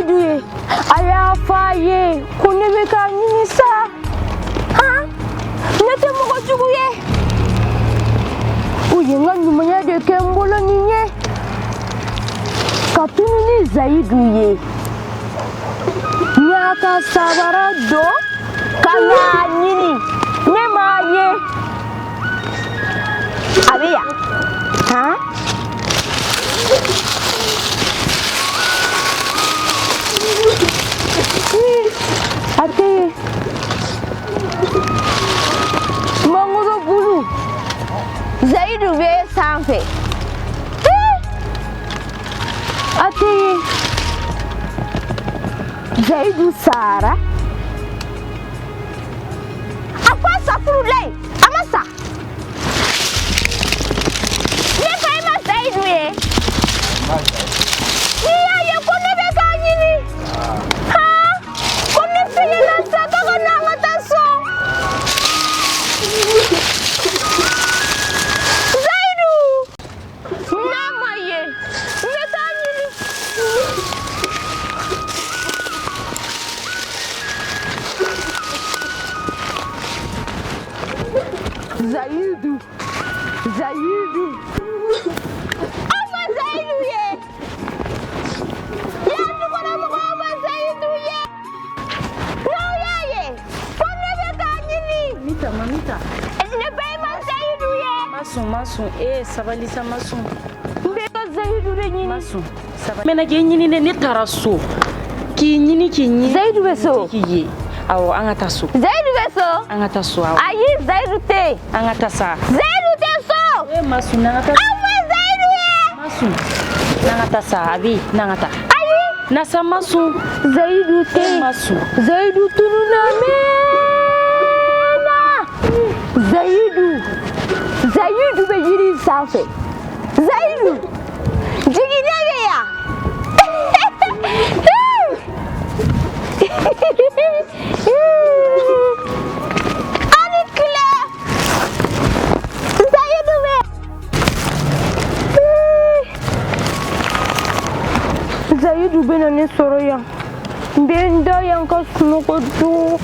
Zayidu ye aya faye kunebe ka nyisa ha nete mo jugu ye uye nganyumanya de kembolo ninye kapini ni Zayidu ye nyaka sabara do kana nyini ne maye abiya ha ate mangudo bulu Zayidu be sanfe ate Zayidu Sara apa safurulai amasa ne kai ma Zayidu ye iya ye kono be ka nyini ha kono fini na sa ka na ngata so Zayidu na maye ne ka nyini Zayidu Aba Zayidu ye ya nduko na mo aba Zayidu ye no ya ye kono be ka nyini Mita ne bay ma Zayidu ye masu sabali sa masu be ka Zayidu be nyini masu sabali mena ke nyini ne taraso ki nyini Zayidu be so ki awo angata so Zayidu be so angata so awo ayi Zayidu te angata sa Zayidu te so masu nangata aba Zayidu ye masu nangata sa abi nangata ayi nasa masu Zayidu te masu Zayidu turuna mena Zayidu be yiri sanfe Zayidu jigine be ya ani kile Zayidu be Zayidu be na ne soro ya benda yang ka sunoko do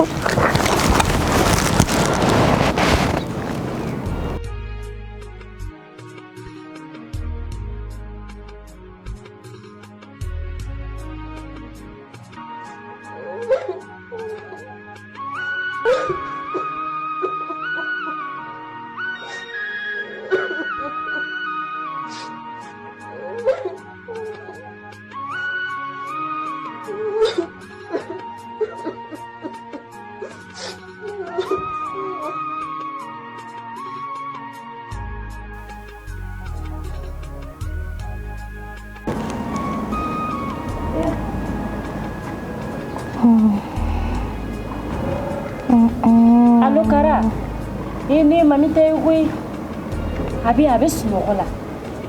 Allo kara ini mamita yugui abi sunogola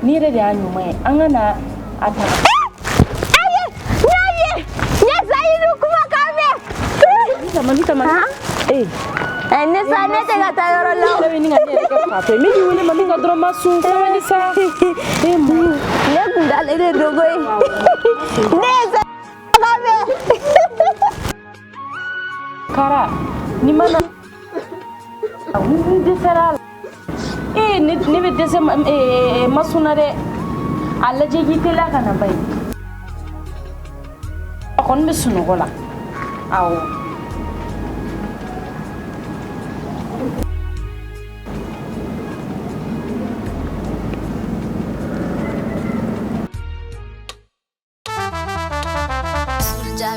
ni re da nyuma angana ata aye ne Zayidu kuma kame mamita ne sa ne te ga ta yoro law sabe ni ngane ka pape mi woni mamita dro masu sabe ni sa ne gunda le de dogoy ne sa kame kara ni mana de seral ne be dese masuna de alla je gitela kana bay kon be sunogola aw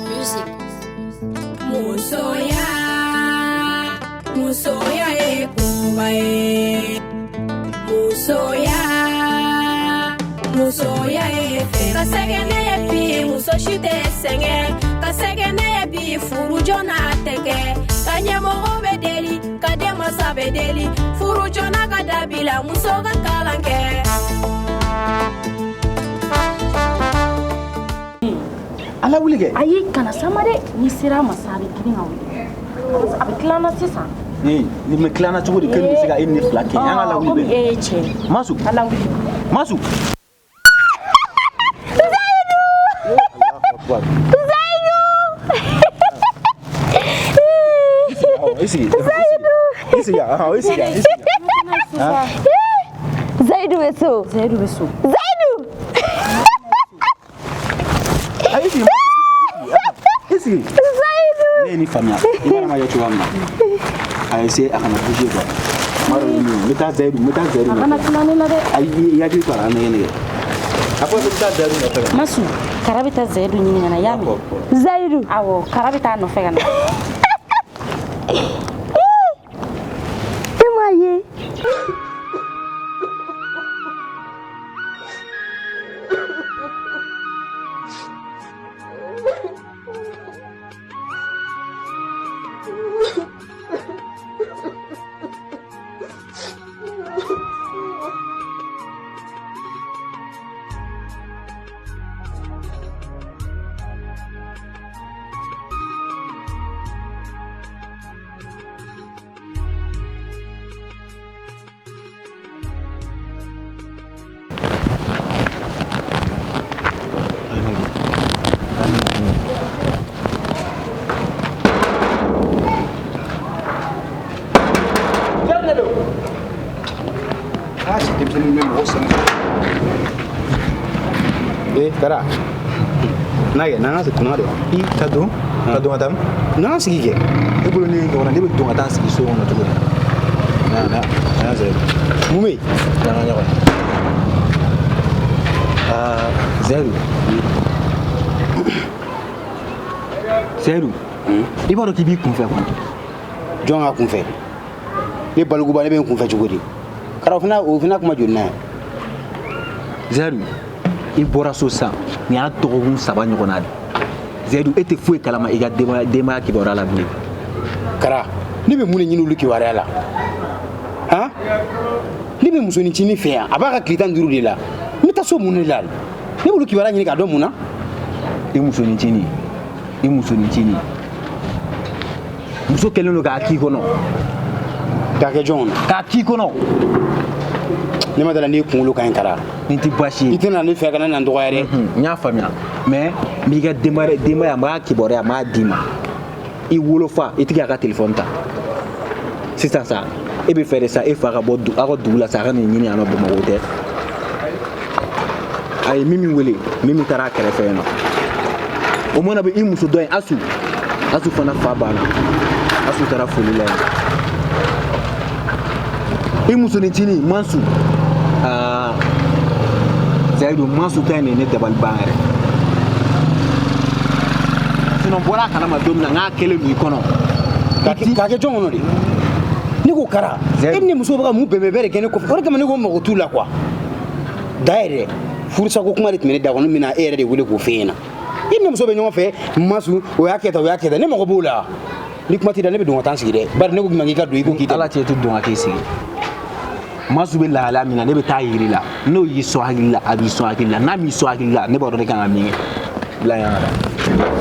Music Mousoya e kubae Mousoya e fe kasegene e pi muso shite senge kasegene e pi furu jona teke kanyemo bedeli kadema sabedeli furu jona kadabila muso ga kalanke ala wulige ayi kana samare ni sira masabi kidin awi abi klana sisa ni me klana cogo di kan siga inni flake an ala wulige masu ala wulige masu Zayidu isi Zaidu. isi ya Zaidu beso. Zaidu beso. Zaidu. isi Zaidu. ni famia ina ma yotu wamna ay se akana bouger quoi maro ni meta Zaidu Ana tunani na de. ay ya di para na yene apo meta Zaidu na fega Masu karabita Zaidu nyini ngana yami. Zaidu. Awo karabita no fega na. Emaye. Kara nage nanga se tunado I tadu adam nanga sigi ke e bolo ni ko na de do ngata sigi so na tugo na ze mumi na nya Seru I baro ki bi kun fe ko jonga kun fe le balugu ba ne be kun fe jogodi kara fina kuma jonna Seru I bora so sa ni a togun saba ɲɔgɔnna de Zaidu e tɛ foyi kalama I ka denbaya kibaruya la bilen kara ne be mun ɲini olu kibaruya la han ne be musonin cini fɛ yan a b'a ka tile 15 de la n bɛ taa so mun de la ne b'olu kibaruya ɲini k'a dɔn mun na I musonin cini muso kɛlen don k'a k'i kɔnɔ k'a kɛ jɔn na k'a k'i kɔnɔ ne ma dala ne kunkolo ka ɲi kara nin tɛ baasi ye I tɛna ne fɛ kana na n dɔgɔya dɛ n y'a faamuya mais n'i ka denbaya a m'a kibaruya a m'a d'i ma I wolofa I tigi a ka téléphone ta sisan sa e bɛ fɛ de sa e fa ka bɔ a ka dugu la sa a ka nin ɲini yan nɔ Bamakɔ tɛ a ye min wele min taara a kɛrɛfɛ yen nɔ o mana bɛ I muso dɔ ye Asu fana fa banna Asu taara foli la yen I musonin cini Mansu Zaidu Mansu ta ne dabali ban yɛrɛ sinon bɔra kalama don min na n k'a kɛlen don I kɔnɔ k'a kɛ jɔn kɔnɔ de ne ko kara e ni muso bɛ ka mun bɛnbɛn de kɛ ne kɔfɛ o de kama ne ko mago t'u la quoi da yɛrɛ furusako kuma de tun bɛ ne da kɔnɔ min na e yɛrɛ de wele k'o fɛ ɲɛna I ni muso bɛ ɲɔgɔn fɛ Mansu o y'a kɛ tan ne mago b'o la ni kuma t'i da ne bɛ don ka taa n sigi dɛ bari ne ko k'i ka don I ko k'i tɛ Ala cɛ to don ka k'i sigi Mansu bɛ lahala min na ne bɛ taa yiri la n'o y'i sɔn hakili la a b'i sɔn hakili la n'a m'i sɔn hakili la ne b'a dɔn ne kan ka min kɛ bila yan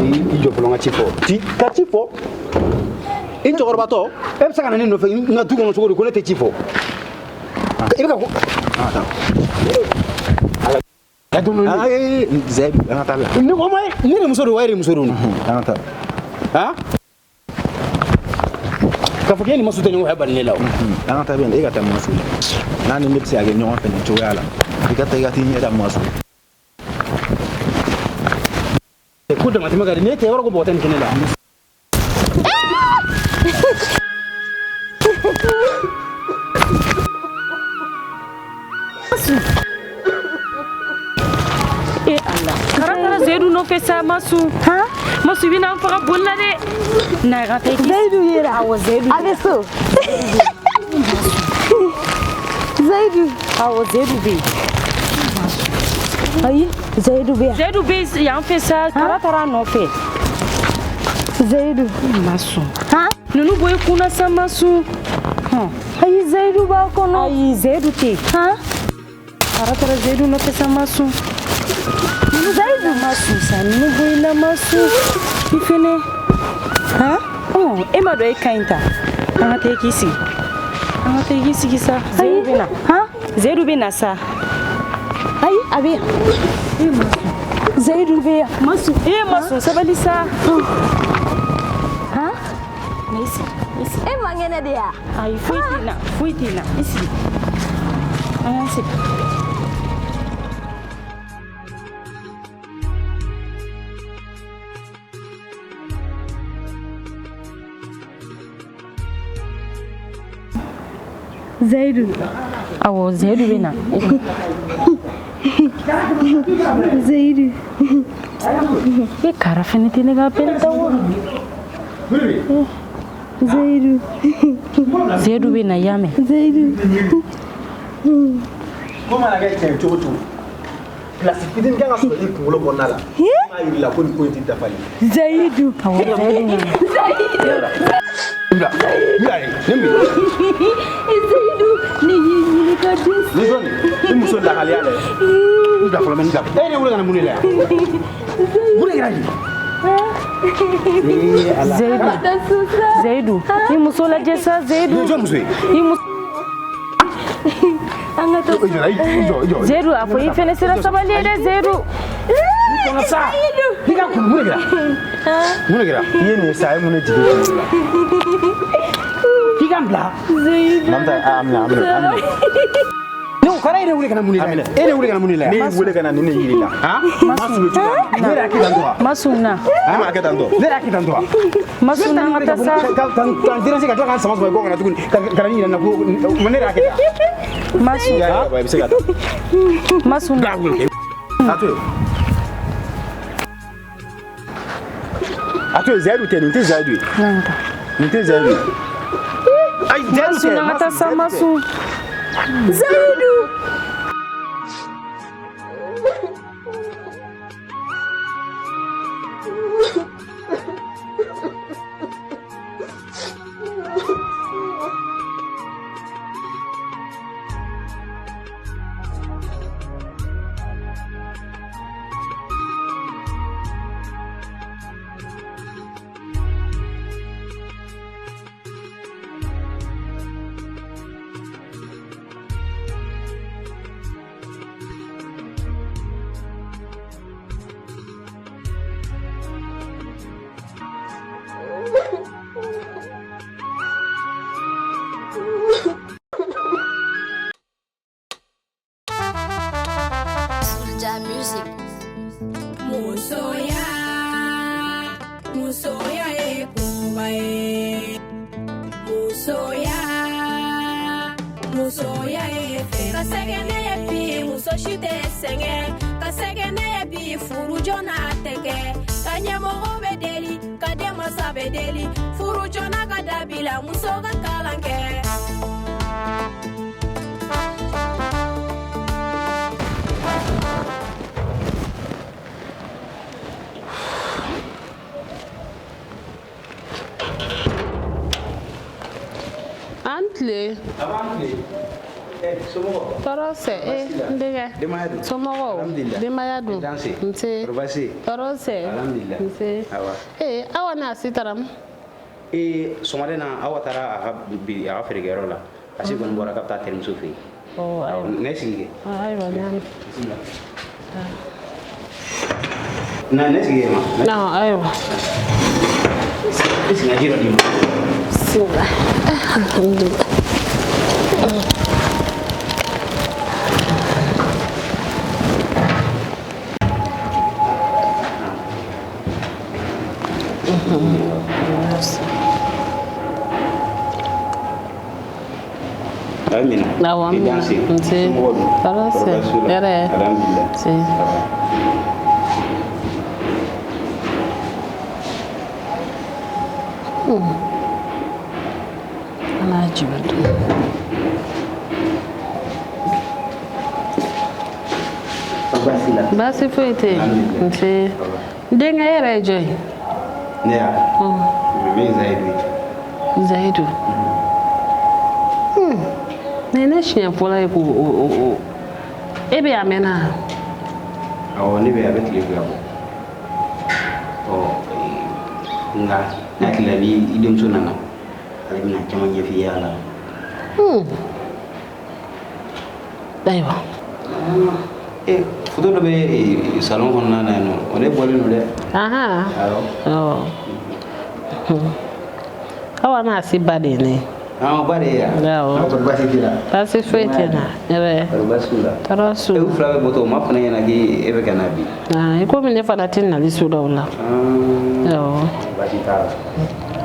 I jɔ fɔlɔ n ka ci fɔ ka ci fɔ I cɛkɔrɔbatɔ e bɛ se ka na ne nɔfɛ n ka du kɔnɔ cogo di ko ne tɛ ci fɔ I bɛ ka ko Zaidu an ka taa la ne ko ne de muso don wa e de muso don an ka taa han k'a fɔ k'e ni Mansu tɛ ɲɔgɔn fɛ bari ne la o an ka taa bɛn e ka taa Mansu la n'a ni ne bɛ se ka kɛ ɲɔgɔn fɛ nin cogoya la I ka taa I ka t'i ɲɛ da Mansu ko damatɛmɛ ka di ne tɛ yɔrɔ ko bɔgɔ tɛ nin kɛnɛ la Allah kara Zaidu nɔfɛ sa Masu Masu bina an faga boli la dɛ na ka taa Zaidu yera awɔ Zaidu a bɛ so Zaidu awɔ Zaidu bɛ ayi Zaidu bɛ yan Zaidu bɛ yan fɛ sa kara taara a nɔfɛ Zaidu Masu ninnu bɔ I kunna sa Masu ayi Zaidu b'a kɔnɔ ayi Zaidu tɛ kara taara Zaidu nɔfɛ sa Masu Zaidu Masu sa ninnu bɔ I la Masu I fɛnɛ e ma dɔn e ka ɲi ta an ka taa I k'i sigi sa Zaidu bɛ na Zaidu bɛ na sa ayi a bɛ yan Zaidu bɛ yan Masu sabali sa na I sigi E mangene dia. Ai fuitina. Isi. Ansi. Zaidu. Awo Zaidu bena. Zaidu. E cara finiti nega penta wo. Zaidu. Zaidu bena yame. Zaidu. Comment la gars tient tout classifié bien à ce que pour le bon là. Il a connu quoi était fallu. Zaidu. Awo Zaidu. Là. Nemi. Zaidu. Ni kadis. Les zones. Les muso la kali ale. Nda folo men nda. Eh ne wula na munile. Wula graji. Zaidu. Ni muso la jesa Zaidu. Ni jo muso. Ni muso. Zaidu afo ifene sira sabali de Zaidu. Kono sa. Diga ku munile. Munile. Yene sa mun jibe. Diga mbla. Zaidu. Namta amna. No, kara ene wule kana munila. Ene wule kana munila. Ne wule kana nene yirila. Ha? Masu tu. Ne ra kitandoa. Masuna. Ama kitandoa. Ne ra kitandoa. Masuna matasa. Kan dira sika toka sama sama gonga na tukuni. Kana nyina na ko mane ra kita. Masu. Ya ba bisika. Masuna. Atu Zaidu te ninte Zaidu. Nanta. Ninte Zaidu. Ai Zaidu te. Masuna matasa masu. Zaidu. Music. Mousoya e kubae. Mousoya e fe. Kasegene e pi musoshite senge. Kasegene e pi furu jona teke. Kanyemo bedeli, kadema sabedeli. Furu jona kadabila musoga kalanke. Antle. Avance. Somo. Torose ndege. Demayadu. Somo. Demayadu. Nse. Robasi. Torose. Alhamdulillah. Nse. Awa. Awa na sitaram. Somade na awa tara bi awa ferigero la. Asi gon bora kapta term sufi. Oh, ayo. Nesige. Ayo nyam. Na nesige ma. No, ayo. Isi ngajiro di. Bismillah. Alhamdulillah. Amina. Nawa. Nse. Tarase. Yare. Alhamdulillah. Si. Ana jibatu. Basi foite. Nse. Denga yare joy. Nea. Mimi Zaidu. Zaidu. Nene shia pola e ko ebe amena. Awo ni be abet le gabo. Nga akila bi idem sunana. Ali na chama nyefi yala. Daiwa. Foto do be salon konna na no. One boli no de. Aha. Ayo. Oh. Awa na si bade ne. Ah, bade ya. Yawo. Ko basi tira. Basi fete na. Ere. Basula. Tarasu. E u flawe boto ma fana yana gi ebe kana bi. Ah, iko mine fana tin na lisu da wala. Yawo. Basi tara.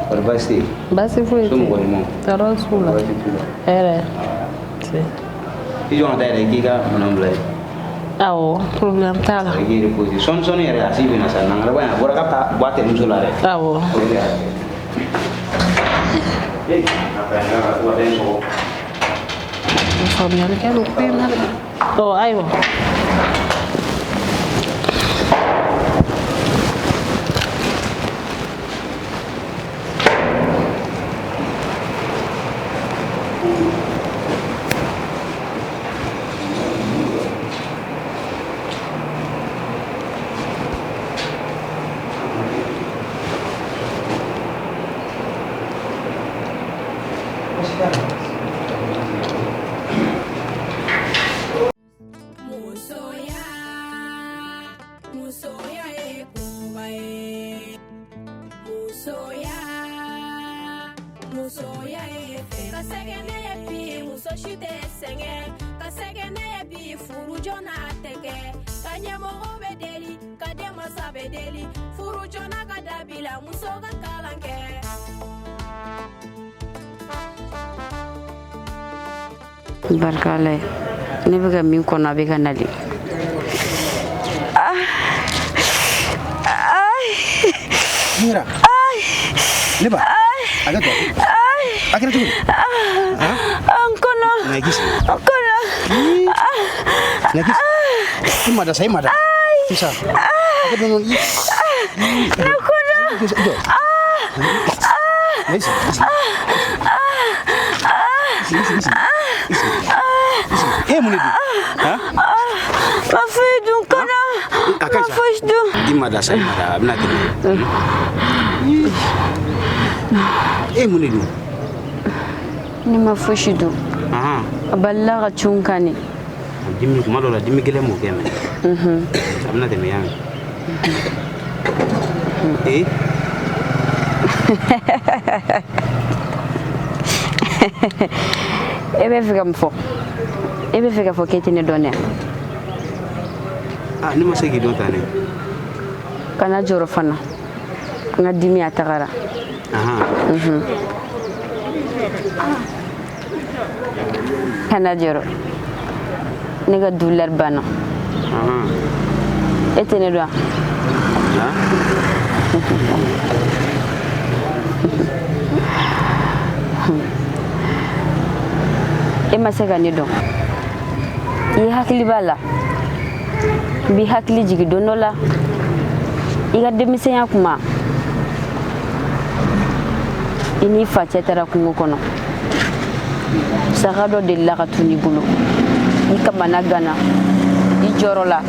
Or basi. Basi fete. Sumo ni mo. Tarasu la. Ere. Si. Ijo na dai gi ga manamble. Awo, problem tala. Gi reposi. Son yere asibi na sana ngala bana bora ka boate musula re. Awo. Eh, apa yang aku ada yang mau? Soalnya kan lupa mana. Oh, ayo. Mousoya e kubae. Mousoya e fe. Kasegene e pi musoshite senge. Kasegene e pi furu jona teke. Kanyamo bedeli, kadema sabedeli. Furu jona kadabila musoga kalanke. Barkale ne bɛ ka min kɔnɔ a bɛ ka nali Mira ne ba aga to akira tugu Ang kono. Nagis Ang kono. Nagis Imada saya imada Bisa Aga donon Ang kono. Nagis Munidu Mafidu kono. Mafidu. Imada saya imada abna kini Munidu ni ma fosi do aballa ka chunkani Dimi kuma dɔ la dimi gɛlɛn m'o kɛ mɛ a bɛna tɛmɛ yan e bɛ fɛ ka mun fɔ e bɛ fɛ ka fɔ k'e tɛ ne dɔn dɛ ne ma se k'i dɔn tan ne kana jɔrɔ fana n ka dimi a tagara kana jɔrɔ ne ka douleur banna e tɛ ne dɔn e ma se ka ne dɔn i hakili b'a la n b'i hakili jigin don dɔ la i ka denmisɛnya kuma i n'i facɛ taara kungo kɔnɔ saga dɔ delila ka tunu i bolo i kamana gana i jɔrɔla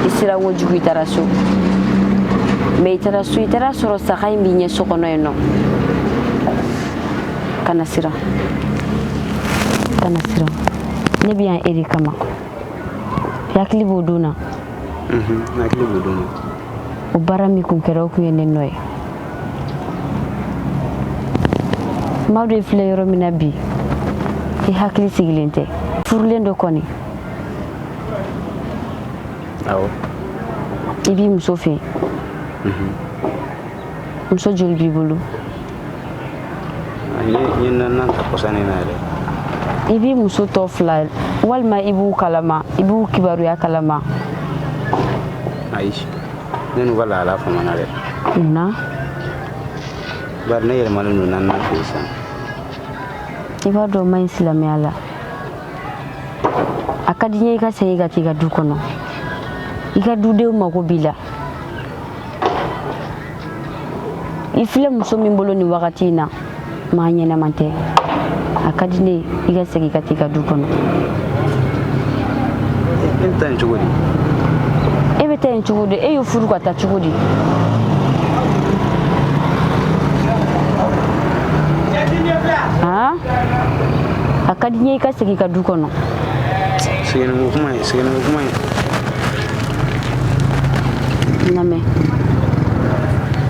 i sera kojugu i taara so mais i taara so i taara sɔrɔ saga in b'i ɲɛ so kɔnɔ yen nɔ kana siran ne bɛ yan e de kama hakili b'o don na hakili b'o don na o baara min kun kɛra o kun ye ne nɔ ye maa dɔ filɛ yɔrɔ min na bi i hakili sigilen tɛ furulen dɔ kɔni awɔ i b'i muso fɛ muso joli b'i bolo ye nan ta kɔsani na yɛrɛ i b'i muso tɔ fila walima i b'u kalama i b'u kibaruya kalama ayi ne n'u ka lahala famana dɛ munna bari ne yɛlɛmalen don nan na fɛ sisan i b'a dɔn ma ɲi silamɛya la a ka di n ye i ka segin ka t'i ka du kɔnɔ i ka dudenw mago b'i la i filɛ muso min bolo nin wagati in na maa ɲɛnɛman tɛ a ka di ne ye i ka segin ka t'i ka du kɔnɔ e bɛ taa yen cogo di e bɛ taa yen cogo di e y'o furu ka taa cogo di a ka di n ye i ka segin ka du kɔnɔ seginiko kuma ye lamɛn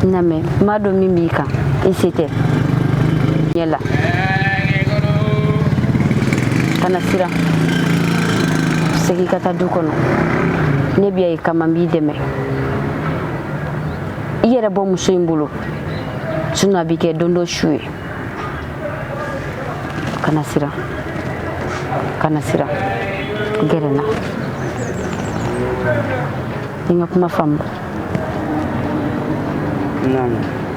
n m'a dɔn min b'i kan i se tɛ yela kana sira segi kata du kono ne biya e kama mbi deme iyere bo muso imbulu suna bike dondo shuwe kana sira gerena inga kuma fam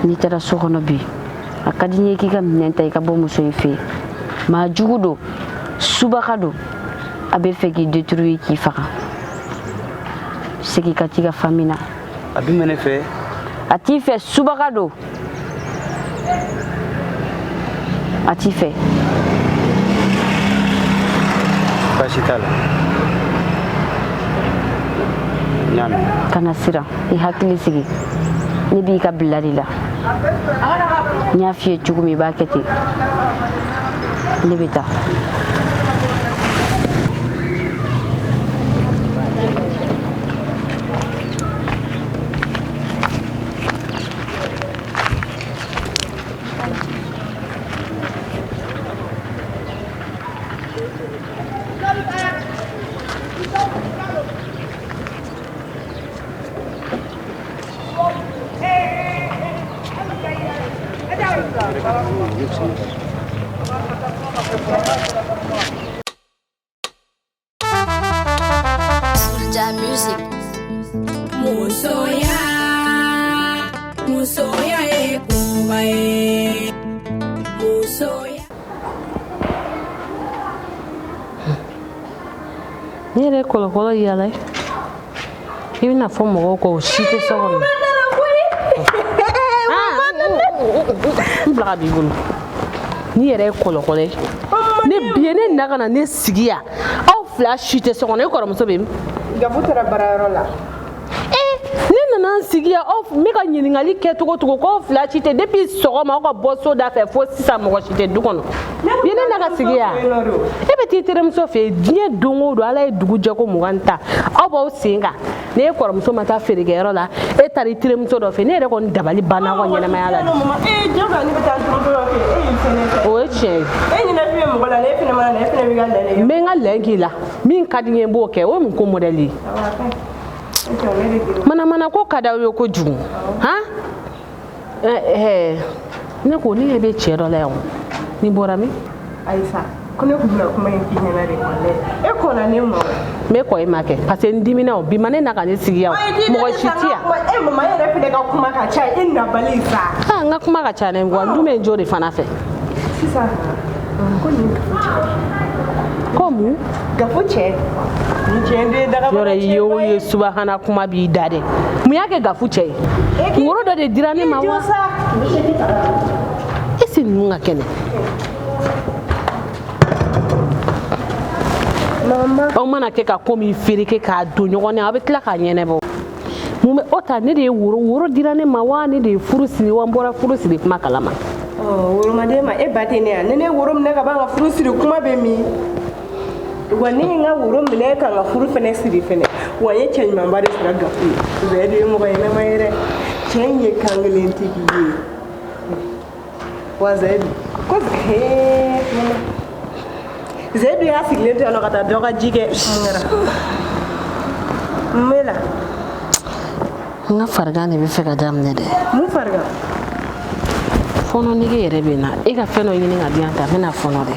ni tara so kono bi akadi ni ki kam nenta ka bo muso ife ma jugudo subakado abe feki détruire ki faka seki katika famina abi mene fe ati fe subakado ati fe pasitala nyame kana sira I hakili sigi ni bi ka bilarila nya fiye chugumi baketi ni bita Music. Mousoya e kumae Mousoya Nere kolo yala ibi na fo mo ko shite so ko mbla bi gulu ni yere kolo ne biene naga na ne sigia aw flash shite so ko ne ko muso bem Gabutara bararola. ne nana sigia aw me ka nyiningali ke togo ko flash shite depuis so ma ko bosso da fe fo sisa mo ko shite du kono biene naga sigia e be titere muso fe die dongo do ala e dugu Djoko muganta aw ba o singa ne ko muso mata ferige yoro la e tari tire muso do fe ne re ko dabali bana ko nyana ma yala Djoko ni beta toro ke o e che ni na fi mo la ne fi na ma na fi na mi ga le me nga lengi la min kadinye bo ke o mun ko modeli mana ko kada yo ko ju ha ne ko ni ebe chero le on ni borami Aisa kone kubula kuma yin kinya na re kolle e ko na ne mo me ko e make parce ndimi na obi mane na ka ne sigi ya mo ko chitia e mama yere fi de ka kuma ka cha inna balisa ha nga kuma ka cha ne ngwa ndume njori fana fe sisa ko ni komu gafuche ni jende daga yore yo ye subhana kuma bi dade mu yake gafuche ngoro do de dirane mawa esi nunga kene mama o mana ke ka komi firike ka do nyogone abe tla ka nyene bo mume ota ne de woro dirane mawa ne de furusiri wambora furusiri kuma kalama woro madema e batene ne woro mne ka banga furusiri kuma be mi wani nga wuro mine ka nga furu fene siri fene wanye change mambare sira gafu zedu mo ga ina mayre change kangelin tiki wa zedu ko he zedu ya siglente ono kata doga jige ngara mela nga farga ne be fe ka damne de mu farga fono ni ge rebe na e ka feno yini nga dianta mena fono de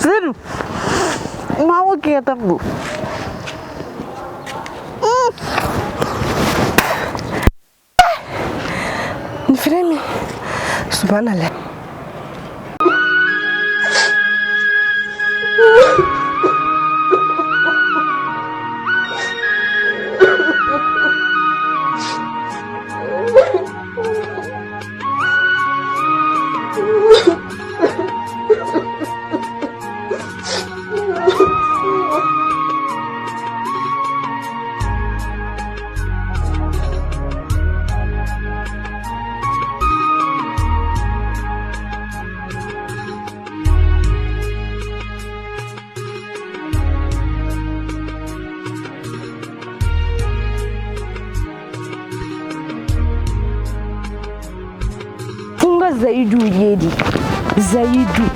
Sério? Mau aqui tá bom. Subhanallah. Zaidu yedi Zaidu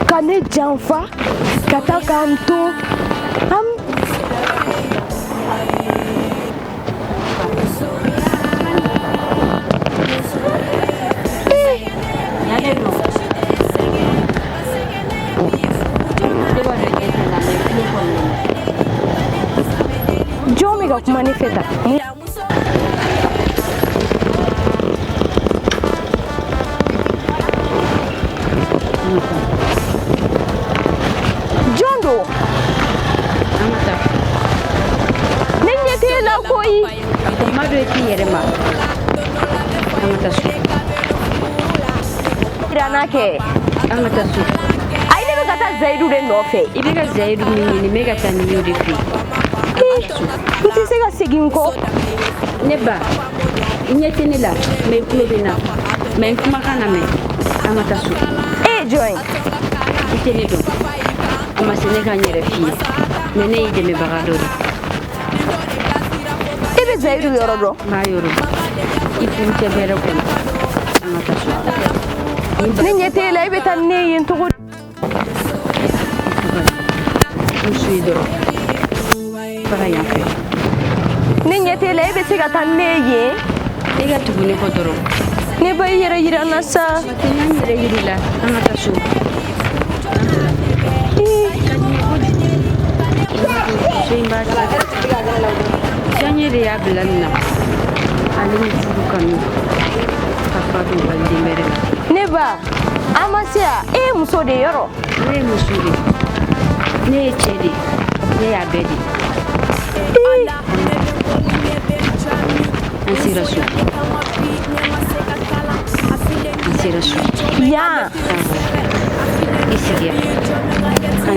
kane janfa kata kanto am Jomi ga kuma ne feta Jondo amata ninye te la koyi ma do ti yere ma amata su irana ke amata su ai ne ga ta Zaidu de no fe ibe ga Zaidu ni me ga ta ni yo de fi kuti se ga segin ko ne ba nyete ni la me klobina me kuma kana me amata su join itene do ama sene ga nyere fi nene ide me bagado ibe Zaidu yoro do ma yoro ifu te bere ko amata so ni nyete la ibe tan ne yin to ko suido para ya fe ni nyete la ibe siga tan ne ye iga tubuni ko doro ne ba yira nasa yira yira amata su Simba janye ya blanna ali furu kanu papa do bandi mere ne ba amasia muso de yoro ne muso de ne chede ne ya bedi ansira su ya isigia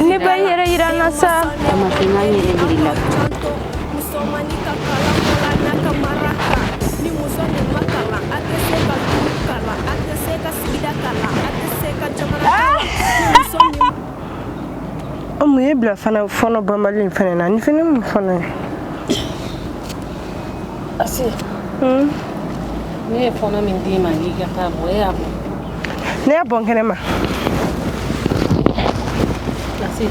ne ba yira nasa ama fina yira la Omu ebla fana fono bamali fana na ni fana mu fana asi ne fono min di mali ga ta boya ne bon kenema asi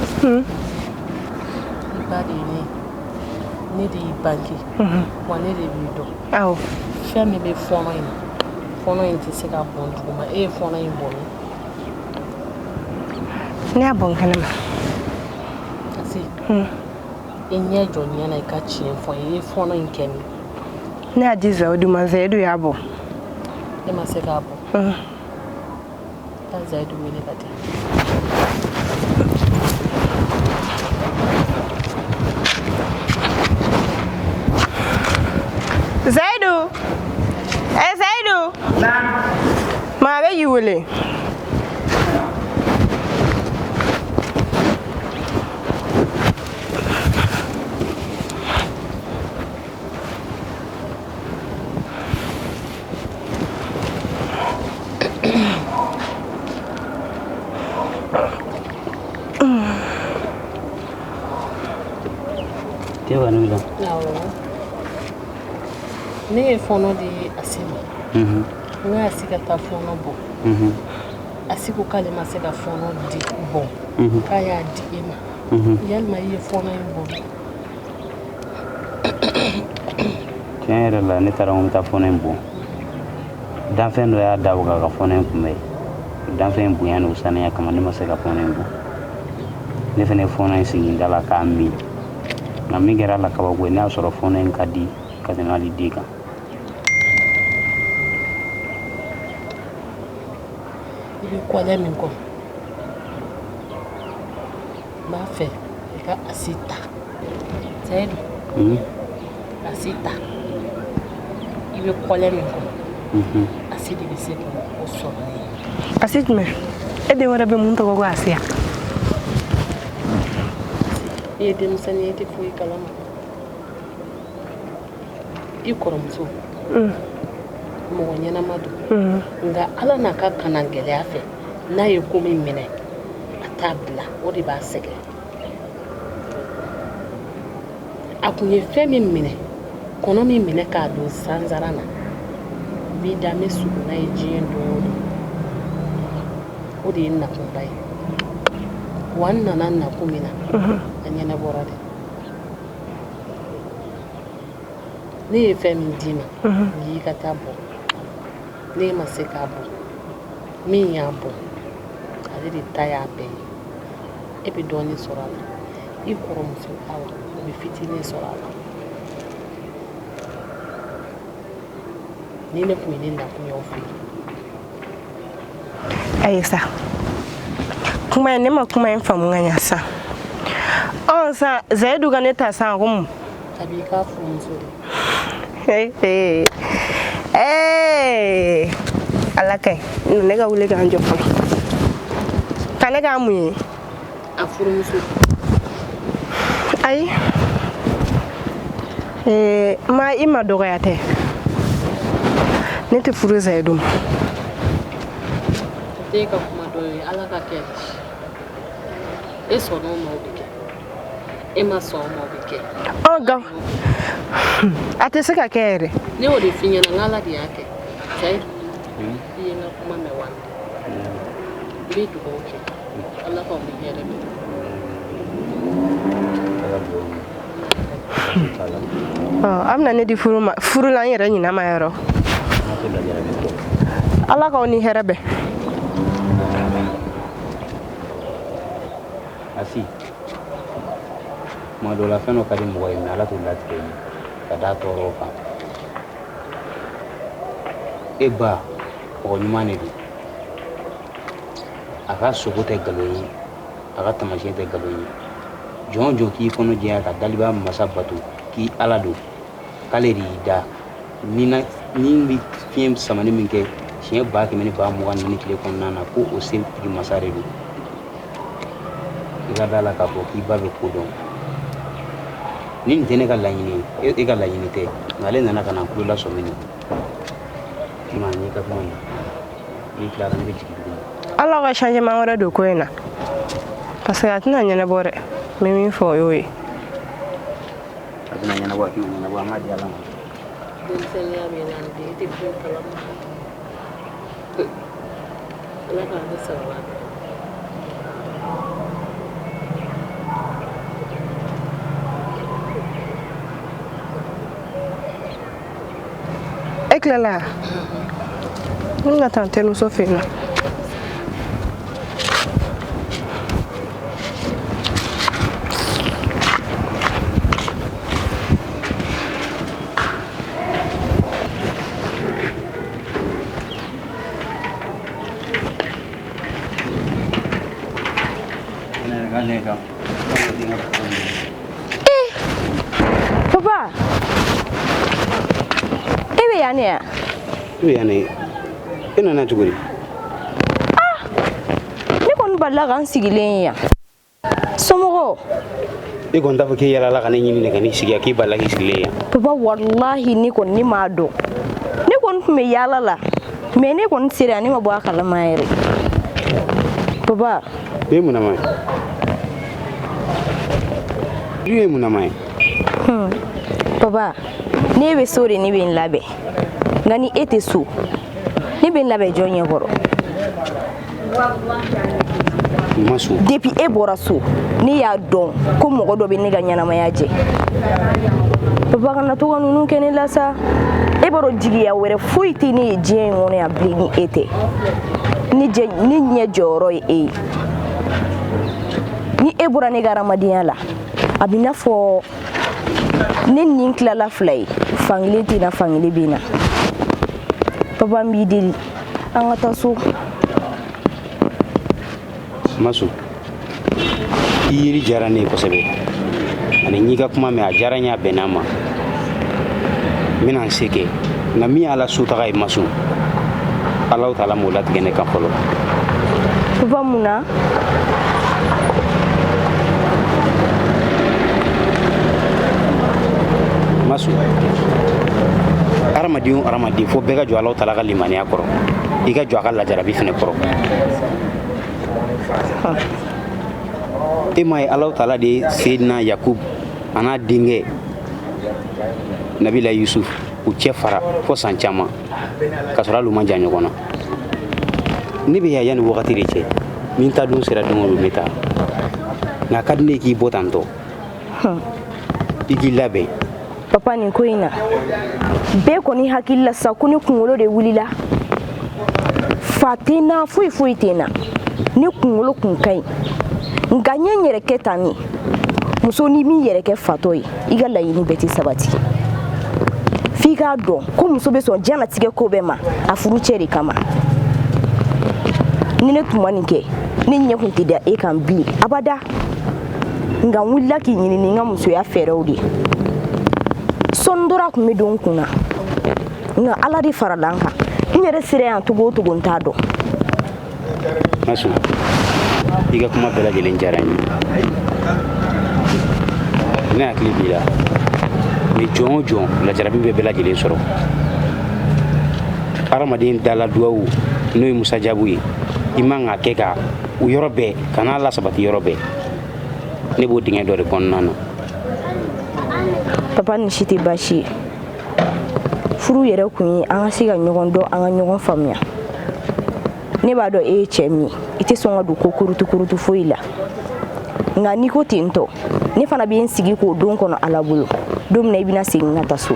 ibadi ni di banki wa ne de bido aw fami be fono yin ti se ka bon duguma fono yin bon ne bon kenema asi enye jonya na ka chien fo fono yin kemi ne adiza oduma Zaidu ya bo e ma se ka bo ta Zaidu wele bati Zaidu Zaidu ma be yiwele Tewa nula. Ne fono di asima. Nga asika ta fono bo. Asiko kale maseka fono di bo. Kaya di ema. Yalma ye fono bo. Tiens la ne tara on ta fono bo. Dan fen do ya dawo ga fono kumbe. Dan fen bu yana usana ya kama ne maseka fono bo. Ne fene fono singi dala ka mi. Na mi gera la ka bagwe na soro fono en kadi ka na li diga. Il est quoi l'aime encore? Ma fait, il a assita. C'est assita. Il est quoi l'aime encore? Assit de c'est pour au sol. Assit mais. Et de wara be mun to go asia. Il est musani était fouille kalama. Il koromso. Mo nyana madu. Nga ala na ka kana ngele afe. Na ye ko mi mine. Atabla o de ba sege. Akunye fe mi mine. Kono mi mine ka do sanzarana. Bi da me su na ejin do. O de na kumbai. Wanna nan na kumina. Anyana borade. Ni fe mi dima. Yi ka tabo. Ni maseka bo. Mi ya bo. Ale de taya be. E be doni sorala. I koromso awa. O be fitini sorala. Ni ne kumini na kumya ofi. Ayesa. Kuma ne ma kuma en famu nganya sa. On sa zaidu ganeta sa rum. Abika funzo. Hey. Alakai, nega wule ga anjo fa. Kanega mu. Afurumuso. Ai. Ma ima dogayate. Nete furu zaidu. Teka kuma doye alaka ke. Eso no mo bike. Ema so mo bike. Oga. Ate seka kere. Ni o de finya na ngala di yake. Sai. Iye na kuma me wan. Bi du ko ke. Ala ko mi yere me. Amna ne di furu la yere nyina ma yero. Ala ko ni herebe. Asi. Ma do la feno kadi mo way na la to la tey. Kada toro fa. Eba o nyumane di. Aka sokote galoyi. Aka tamashi te galoyi. Jonjo ki fono je aka daliba masabatu ki alado. Kaleri da nina nimbi fiem samani minke shin ba ke meni ba mo wan ni kile kon nana ko o se pri masare do. Ila dala ka ko ki ba be ko don. Nin tene ka lañini e ka lañini te ngale nana kana kulu la somini ma ni ka mo ni clara ni ci Allah ga changement wara do ko ina parce que atna nyana bore mimi fo yoyi atna nyana wa ki nyana wa ma di ala ma Din senya be nan de te ko kala la ka da sawa Éclair on attend nous Sophie là. Papa. Yani ina na tuguri ni kon balla kan sigilen ya somogo e kon dafa ke yala la kan ni ne kan sigi ki balla ki sigilen ya papa wallahi ni kon ni mado ni kon me yala la me ni kon sira ni mabo akala mayre papa be mu na mai yue mu na mai papa ni be sore ni be labe ngani ete su ni ben labe jonye goro masu depuis e bora su ni ya don ko mogo do be ni ganyana mayaje papa kana to nunu kene lasa e boro jigi ya were fuiti ni je ngone ya blini ete ni je ni nye joro e ni e bora ni garamadiya la abina fo ni ninkla la flay fangiliti na fangili bina papa mbidil anga tasu Masu iri diyara ne kosɛbɛ ani n'i ka kuma mɛn a diyara n ye a bɛnna ma n bɛna n se kɛ nka min y'ala sotaga ye Masu Alahu taala m'o latigɛ ne kan fɔlɔ. Papa mun na? Masu hadamaden o hadamaden fo bɛɛ ka jɔ Alahu taala ka limaniya kɔrɔ i ka jɔ a ka lajarabi fɛnɛ kɔrɔ. E ma ye Alahu taala de ye Seydina Yakubu a n'a denkɛ Nabila Yusuf u cɛ fara fo san caman ka sɔrɔ hali u ma jan ɲɔgɔn na. Ne bɛ yan yanni wagati de cɛ min ta don sera don o don n bɛ taa nka a ka di ne ye k'i bɔ tan tɔ i k'i labɛn. Papa nin ko in na bɛɛ kɔni hakili la sa ko ni kunkolo de wulila fa tɛ n na foyi foyi tɛ n na ni kunkolo kun ka ɲi nka n ye n yɛrɛ kɛ tan ne muso ni min yɛrɛ kɛ fatɔ ye i ka laɲini bɛɛ tɛ sabati f'i k'a dɔn ko muso bɛ sɔn diɲɛlatigɛ ko bɛɛ ma a furu cɛ de kama. Ni ne tun ma nin kɛ ne ɲɛ kun tɛ da e kan bilen abada nka n wulila k'i ɲini ni n ka musoya fɛɛrɛw de sɔnni dɔrɔn kun bɛ don n kun na nka ala de farala n kan n yɛrɛ sera yan togo o togo n t'a dɔn. Masu i ka kuma bɛɛ lajɛlen diyara n ye ne hakili b'i la mais jɔn o jɔn lajarabi bɛ bɛɛ lajɛlen sɔrɔ. Hadamaden dala duwawu n'o ye musajabu ye i man ka kɛ ka o yɔrɔ bɛɛ kan'a lasabati yɔrɔ bɛɛ ne b'o dingɛ dɔ de kɔnɔna na. Papa ni si tɛ baasi ye furu yɛrɛ kun ye an ka se ka ɲɔgɔn dɔn an ka ɲɔgɔn faamuya ne b'a dɔn e ye cɛ min i tɛ sɔn ka don ko kurutu foyi la nka n'i ko ten tɔ ne fana bɛ n sigi k'o don kɔnɔ ala bolo don min na i bɛna segin ka taa so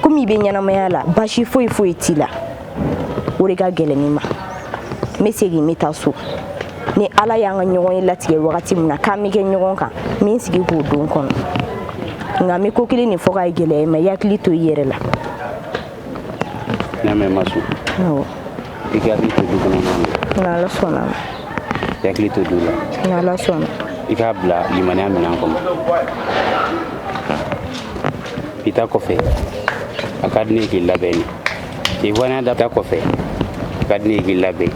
komi i bɛ ɲɛnamaya la baasi foyi t'i la o de ka gɛlɛn ne ma n bɛ segin n bɛ taa so ni ala y'an ka ɲɔgɔn ye latigɛ wagati min na k'an bɛ kɛ ɲɔgɔn kan n bɛ n sigi k'o don kɔnɔ nka n bɛ ko kelen de fɔ k'a ye gɛlɛya ma i hakili to i yɛrɛ la. N y'a mɛn Masu i ka hakili to du kɔnɔna na n'ala sɔnna ma i hakili to du la n'ala sɔnna i k'a bila limaniya minɛn kɔnɔ i ta kɔfɛ a ka di ne ye k'i labɛn de i fana da ta kɔfɛ a ka di ne ye k'i labɛn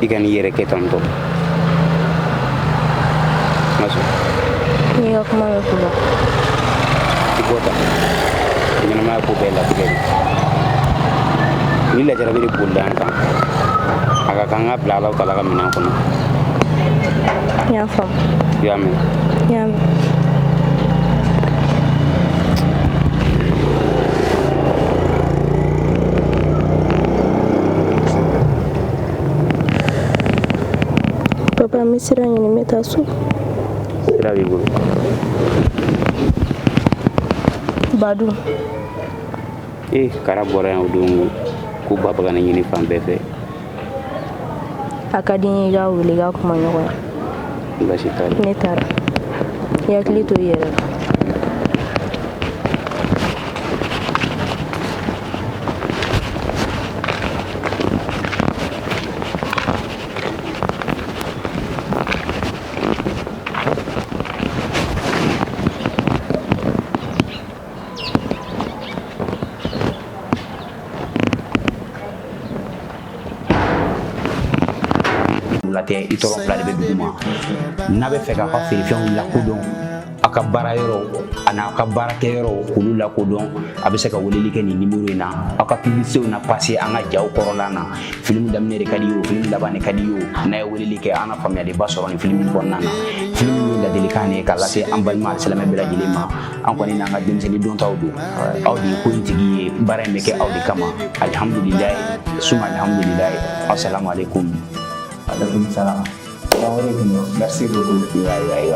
i ka n'i yɛrɛ kɛ tan tɔ Masu n'i ka kuma bɛ kula i bɔ tan ɲɛnamaya ko bɛɛ latigɛ de ni lajarabi de bolila an kan a ka kan ka bila Alahu taala ka minɛn kɔnɔ. n y'a faamu i y'a mɛn. n y'a mɛn. Papa n bɛ sira ɲini n bɛ taa so. Sira b'i bolo. Badu kara bɔra yan o don ko ba bɛ ka ne ɲini fan bɛɛ fɛ. a ka di n ye i k'a wele i k'a kuma ɲɔgɔn ye. Baasi t'a la. Ne taara i hakili to i yɛrɛ la. Tɛ i tɔgɔ fila de bɛ dugu ma n'a bɛ fɛ k'a ka feerefɛnw lakodɔn a ka baara yɔrɔ a n'a ka baarakɛyɔrɔ k'olu lakodɔn a bɛ se ka weleli kɛ nin numéro in na aw ka publicitéw na passé an ka jaw kɔrɔla na film daminɛ de ka di ye o film laban de ka di ye o n'a ye weleli kɛ an na faamuyaliba sɔrɔ nin film kɔnɔna na film min ye ladilikan de ye k'a lase an balima alisilamɛ bɛɛ lajɛlen ma an kɔni n'an ka denmisɛnnin dontaw don aw de ye ko in tigi ye baara in bɛ kɛ aw de kama alihamudulilayi suma alihamudulilayi assalamu alaikum. Waalaikumsalam. Assalamualaikum. Merci beaucoup. Ya.